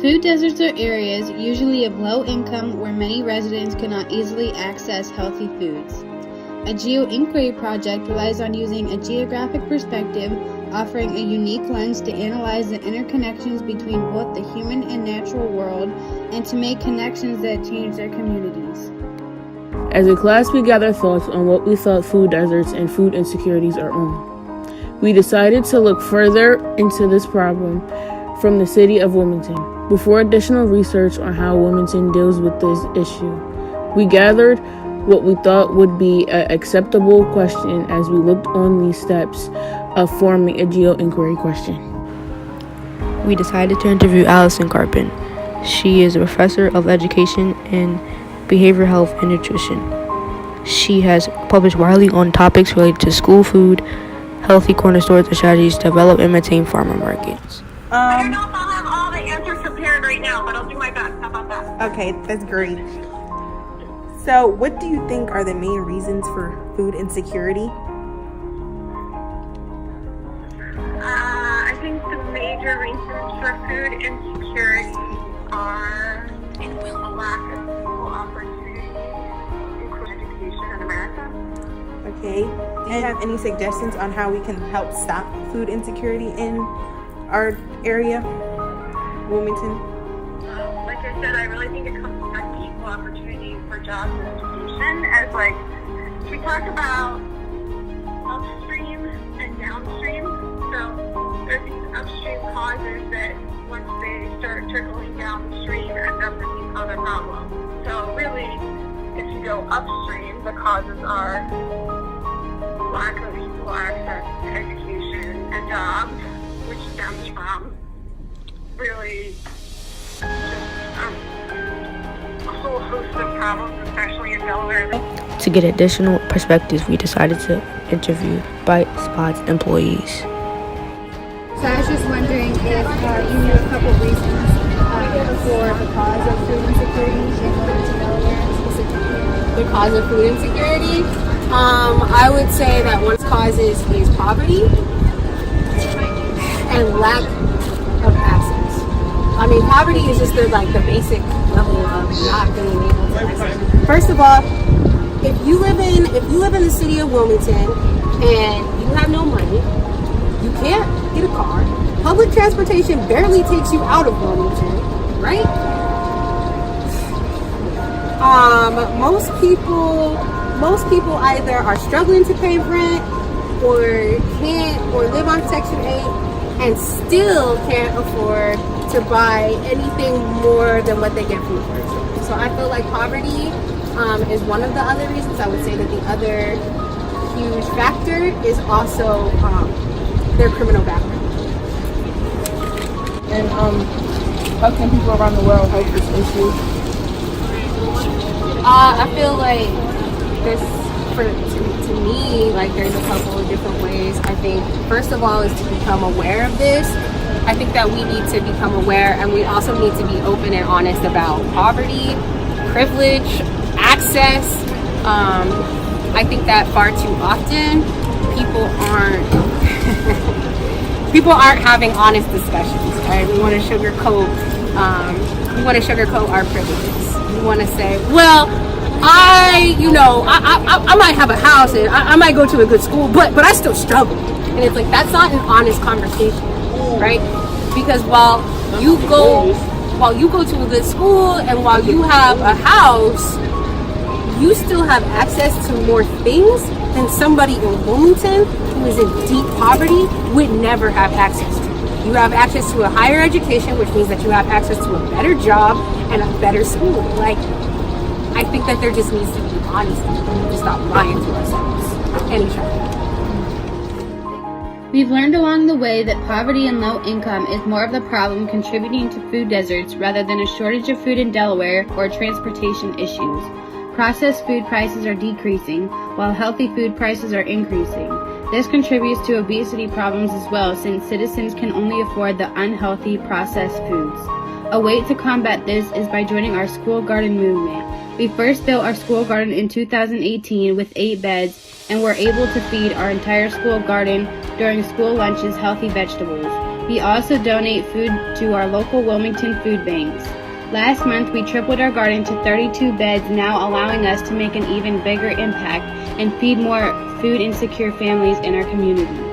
Food deserts are areas, usually of low income, where many residents cannot easily access healthy foods. A geo-inquiry project relies on using a geographic perspective, offering a unique lens to analyze the interconnections between both the human and natural world, and to make connections that change their communities. As a class, we gathered thoughts on what we thought food deserts and food insecurities are on. We decided to look further into this problem from the city of Wilmington before additional research on how Wilmington deals with this issue. We gathered what we thought would be an acceptable question as we looked on these steps of forming a geo-inquiry question. We decided to interview Allison Carpin. She is a professor of education in behavioral health and nutrition. She has published widely on topics related to school food, healthy corner stores, and strategies to develop and maintain farmer markets. I don't know if I'll have all the answers prepared right now, but I'll do my best. How about that? Okay, that's great. So, what do you think are the main reasons for food insecurity? I think the major reasons for food insecurity are a lack of equal opportunity, including education in America. Okay. Do you have any suggestions on how we can help stop food insecurity in our area, Wilmington? Like I said, I really think it comes back to equal opportunity for jobs and education. As we talk about upstream and downstream. So there's these upstream causes that once they start trickling downstream end up in these other problems. So really, if you go upstream, the causes are lack of equal access to education and jobs, which stems from really just a whole host of problems, especially in Delaware. To get additional perspectives, we decided to interview Bright Spots employees. So I was just wondering if you knew a couple reasons for the cause of food insecurity in Delaware specifically. The cause of food insecurity? I would say that one cause is poverty and lack of access. I mean, poverty is just the basic level of not being able to access. First of all, if you live in the city of Wilmington and you have no money, you can't get a car. Public transportation barely takes you out of Wilmington, right? Most people either are struggling to pay rent or live on Section 8 and still can't afford to buy anything more than what they get from the grocery store. So I feel like poverty is one of the other reasons. I would say that the other huge factor is also their criminal background. And how can people around the world help this issue? I feel like to me, like there's a couple of different ways. I think first of all is to become aware of this. I think that we need to become aware, and we also need to be open and honest about poverty, privilege, access. I think that far too often people aren't having honest discussions. Right? We want to sugarcoat our privileges. We want to say, well, I might have a house and I might go to a good school, but I still struggle. And it's like, that's not an honest conversation, right? Because while you go to a good school and while you have a house, you still have access to more things than somebody in Wilmington who is in deep poverty would never have access to. You have access to a higher education, which means that you have access to a better job and a better school. Like, I think that there just needs to be honesty. We need to stop lying to ourselves and each other. We've learned along the way that poverty and low income is more of the problem contributing to food deserts rather than a shortage of food in Delaware or transportation issues. Processed food prices are decreasing, while healthy food prices are increasing. This contributes to obesity problems as well, since citizens can only afford the unhealthy processed foods. A way to combat this is by joining our school garden movement. We first built our school garden in 2018 with 8 beds and were able to feed our entire school garden during school lunches healthy vegetables. We also donate food to our local Wilmington food banks. Last month, we tripled our garden to 32 beds, now allowing us to make an even bigger impact and feed more food insecure families in our community.